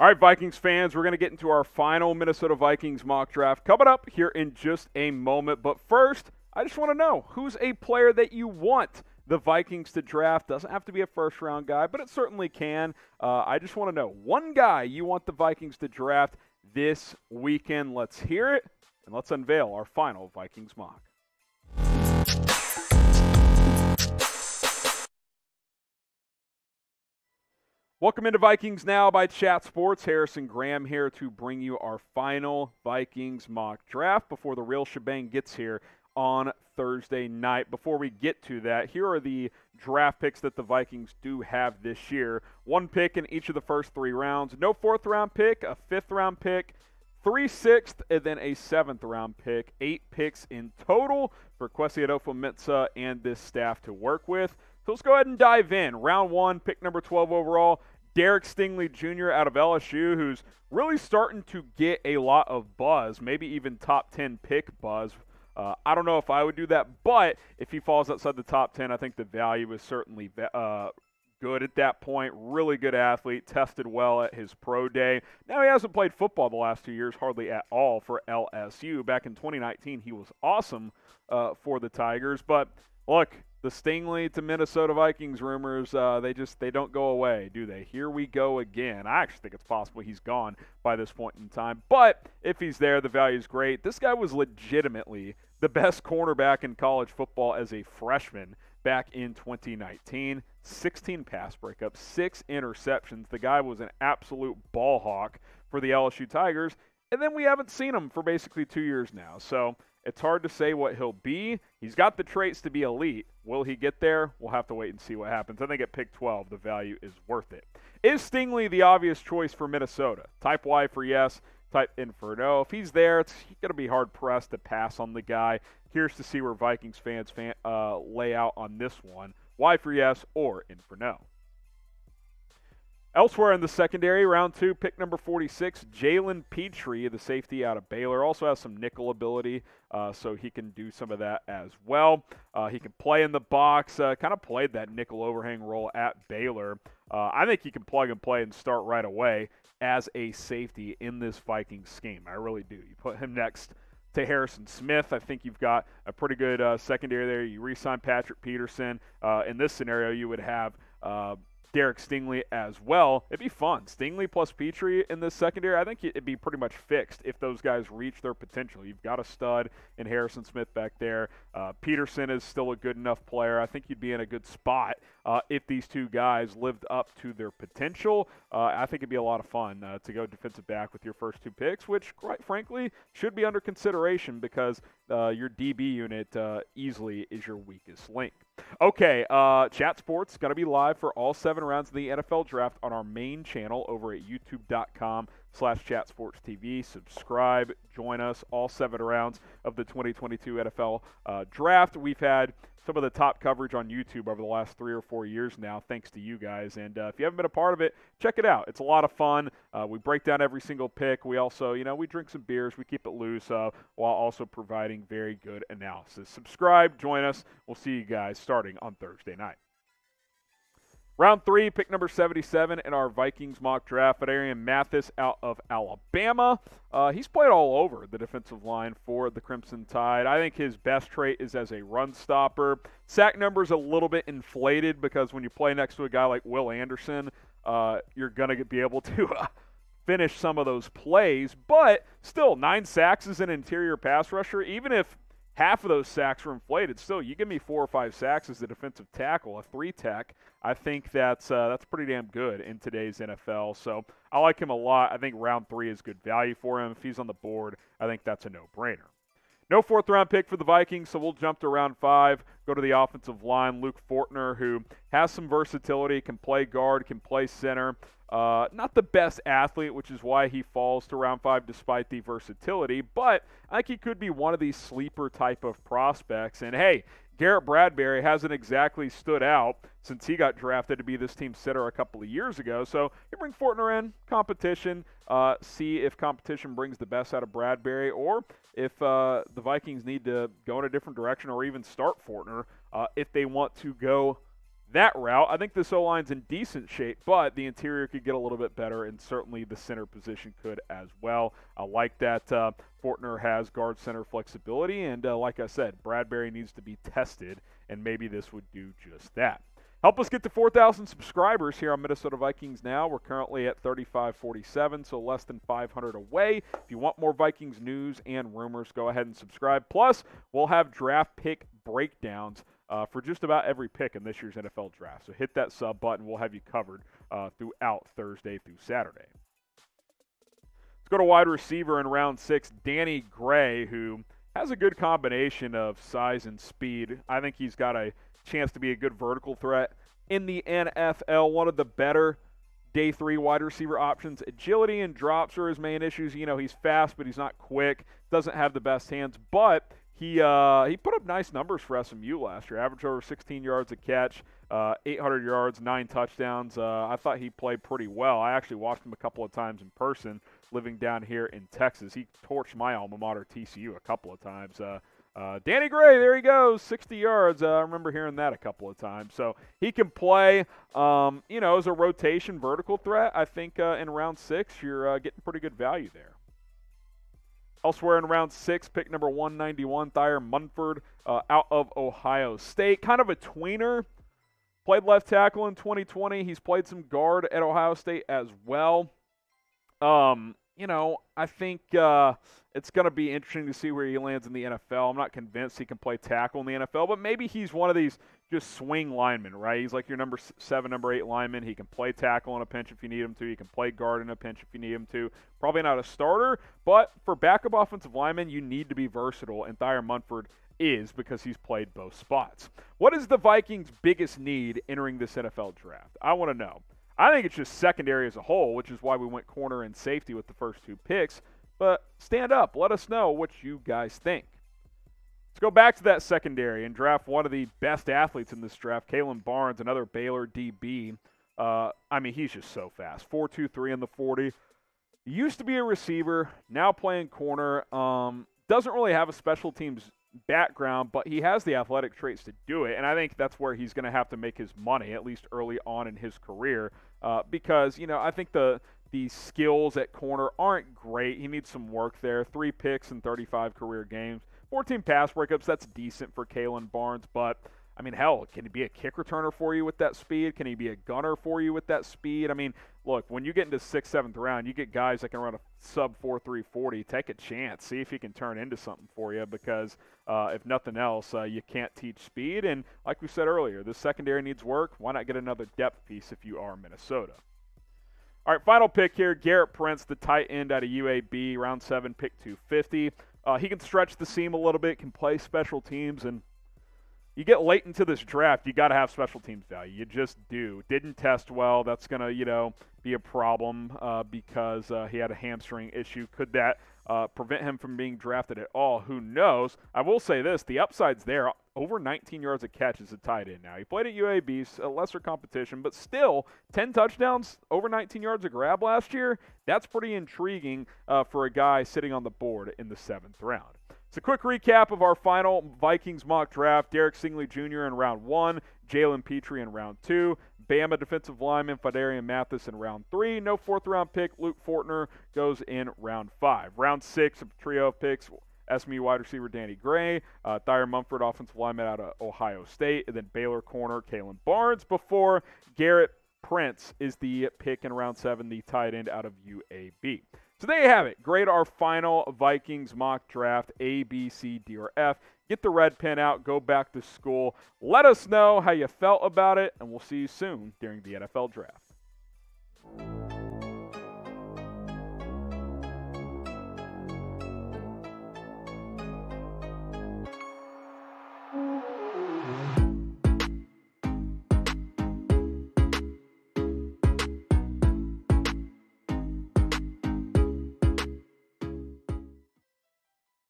All right, Vikings fans, we're going to get into our final Minnesota Vikings mock draft coming up here in just a moment. But first, I just want to know, who's a player that you want the Vikings to draft? Doesn't have to be a first-round guy, but it certainly can. I just want to know one guy you want the Vikings to draft this weekend. Let's hear it, and let's unveil our final Vikings mock. Welcome into Vikings Now by Chat Sports. Harrison Graham here to bring you our final Vikings mock draft before the real shebang gets here on Thursday night. Before we get to that, here are the draft picks that the Vikings do have this year. One pick in each of the first 3 rounds. No 4th-round pick, a 5th-round pick, 3 6th, and then a 7th-round pick. 8 picks in total for Kwesi Adofo-Mensah and this staff to work with. So let's go ahead and dive in. Round 1, pick number 12 overall, Derek Stingley Jr. out of LSU, who's really starting to get a lot of buzz, maybe even top 10 pick buzz. I don't know if I would do that, but if he falls outside the top 10, I think the value is certainly good at that point. Really good athlete, tested well at his pro day. Now he hasn't played football the last 2 years, hardly at all for LSU. Back in 2019, he was awesome for the Tigers, but look, the Stingley to Minnesota Vikings rumors, they don't go away, do they? Here we go again. I actually think it's possible he's gone by this point in time. But if he's there, the value is great. This guy was legitimately the best cornerback in college football as a freshman back in 2019. 16 pass breakups, 6 interceptions. The guy was an absolute ball hawk for the LSU Tigers. And then we haven't seen him for basically 2 years now. So it's hard to say what he'll be. He's got the traits to be elite. Will he get there? We'll have to wait and see what happens. I think at pick 12, the value is worth it. Is Stingley the obvious choice for Minnesota? Type Y for yes, type N for no. If he's there, it's going to be hard-pressed to pass on the guy. Here's to see where Vikings fans lay out on this one. Y for yes or N for no. Elsewhere in the secondary, round 2, pick number 46, Jalen Pitre, the safety out of Baylor. Also has some nickel ability, so he can do some of that as well. He can play in the box, kind of played that nickel overhang role at Baylor. I think he can plug and play and start right away as a safety in this Vikings scheme. I really do. You put him next to Harrison Smith. I think you've got a pretty good secondary there. You re-sign Patrick Peterson. In this scenario, you would have Derek Stingley as well. It'd be fun. Stingley plus Pitre in this secondary, I think it'd be pretty much fixed if those guys reach their potential. You've got a stud in Harrison Smith back there. Peterson is still a good enough player. I think you'd be in a good spot if these two guys lived up to their potential. I think it'd be a lot of fun to go defensive back with your first 2 picks, which, quite frankly, should be under consideration because your DB unit easily is your weakest link. Okay, Chat Sports is going to be live for all 7 rounds of the NFL Draft on our main channel over at youtube.com/chatsportstv. Subscribe, join us, all 7 rounds of the 2022 NFL Draft. We've had some of the top coverage on YouTube over the last 3 or 4 years now, thanks to you guys. And if you haven't been a part of it, check it out. It's a lot of fun. We break down every single pick. We also, we drink some beers. We keep it loose while also providing very good analysis. Subscribe, join us. We'll see you guys starting on Thursday night. Round 3, pick number 77 in our Vikings mock draft, Phidarian Mathis out of Alabama. He's played all over the defensive line for the Crimson Tide. I think his best trait is as a run stopper. Sack number is a little bit inflated because when you play next to a guy like Will Anderson, you're going to be able to finish some of those plays. But still, 9 sacks as an interior pass rusher, even if half of those sacks were inflated, still, you give me 4 or 5 sacks as a defensive tackle, a 3-tech. I think that's pretty damn good in today's NFL. So I like him a lot. I think round 3 is good value for him. If he's on the board, I think that's a no-brainer. No 4th-round pick for the Vikings, so we'll jump to round 5, go to the offensive line, Luke Fortner, who has some versatility, can play guard, can play center. Not the best athlete, which is why he falls to round 5 despite the versatility, but I think he could be one of these sleeper type of prospects. And hey, Garrett Bradbury hasn't exactly stood out since he got drafted to be this team's center a couple of years ago. So you bring Fortner in, competition, see if competition brings the best out of Bradbury, or if the Vikings need to go in a different direction or even start Fortner if they want to go that route. I think this O-line's in decent shape, but the interior could get a little bit better, and certainly the center position could as well. I like that Fortner has guard center flexibility, and like I said, Bradbury needs to be tested, and maybe this would do just that. Help us get to 4,000 subscribers here on Minnesota Vikings Now. We're currently at 3,547, so less than 500 away. If you want more Vikings news and rumors, go ahead and subscribe. Plus, we'll have draft pick breakdowns for just about every pick in this year's NFL draft. So hit that sub button. We'll have you covered throughout Thursday through Saturday. Let's go to wide receiver in round 6, Danny Gray, who has a good combination of size and speed. I think he's got a chance to be a good vertical threat in the NFL. One of the better day 3 wide receiver options. Agility and drops are his main issues. You know, he's fast, but he's not quick. Doesn't have the best hands, but he put up nice numbers for SMU last year. Averaged over 16 yards a catch, 800 yards, 9 touchdowns. I thought he played pretty well. I actually watched him a couple of times in person living down here in Texas. He torched my alma mater, TCU, a couple of times. Danny Gray, there he goes, 60 yards. I remember hearing that a couple of times. So he can play, as a rotation vertical threat. I think in round 6, you're getting pretty good value there. Elsewhere in round 6, pick number 191, Thayer Munford out of Ohio State. Kind of a tweener. Played left tackle in 2020. He's played some guard at Ohio State as well. I think it's going to be interesting to see where he lands in the NFL. I'm not convinced he can play tackle in the NFL, but maybe he's one of these just swing linemen, right? He's like your number 7, number 8 lineman. He can play tackle in a pinch if you need him to. He can play guard in a pinch if you need him to. Probably not a starter, but for backup offensive linemen, you need to be versatile, and Thayer Munford is because he's played both spots. What is the Vikings' biggest need entering this NFL draft? I want to know. I think it's just secondary as a whole, which is why we went corner and safety with the first 2 picks. But stand up. Let us know what you guys think. Let's go back to that secondary and draft one of the best athletes in this draft, Kalen Barnes, another Baylor DB. He's just so fast. 4.23 in the 40. Used to be a receiver, now playing corner. Doesn't really have a special teams background, but he has the athletic traits to do it, and I think that's where he's going to have to make his money, at least early on in his career, because, I think the skills at corner aren't great. He needs some work there. 3 picks in 35 career games. 14 pass breakups, that's decent for Kalen Barnes, but, hell, can he be a kick returner for you with that speed? Can he be a gunner for you with that speed? Look, when you get into 6th, 7th round, you get guys that can run a sub 4.3 40. Take a chance. See if he can turn into something for you because if nothing else, you can't teach speed. And like we said earlier, the secondary needs work. Why not get another depth piece if you are Minnesota? All right, final pick here, Garrett Prince, the tight end out of UAB, round 7, pick 250. He can stretch the seam a little bit, can play special teams, and you get late into this draft, you got to have special teams value. You just do. Didn't test well. That's going to, be a problem because he had a hamstring issue. Could that prevent him from being drafted at all? Who knows? I will say this. The upside's there. Over 19 yards a catch as a tight end now. He played at UAB, a lesser competition, but still 10 touchdowns, over 19 yards a grab last year. That's pretty intriguing for a guy sitting on the board in the 7th round. It's a quick recap of our final Vikings mock draft. Derek Stingley Jr. in round 1, Jalen Pitre in round 2, BAMA defensive lineman Phidarian Mathis in round 3. No 4th round pick. Luke Fortner goes in round 5. Round 6, a trio of picks. SMU wide receiver Danny Gray, Thayer Munford, offensive lineman out of Ohio State, and then Baylor corner Kalen Barnes before Garrett Prince is the pick in round 7, the tight end out of UAB. So there you have it. Grade our final Vikings mock draft, A, B, C, D, or F. Get the red pen out. Go back to school. Let us know how you felt about it, and we'll see you soon during the NFL draft.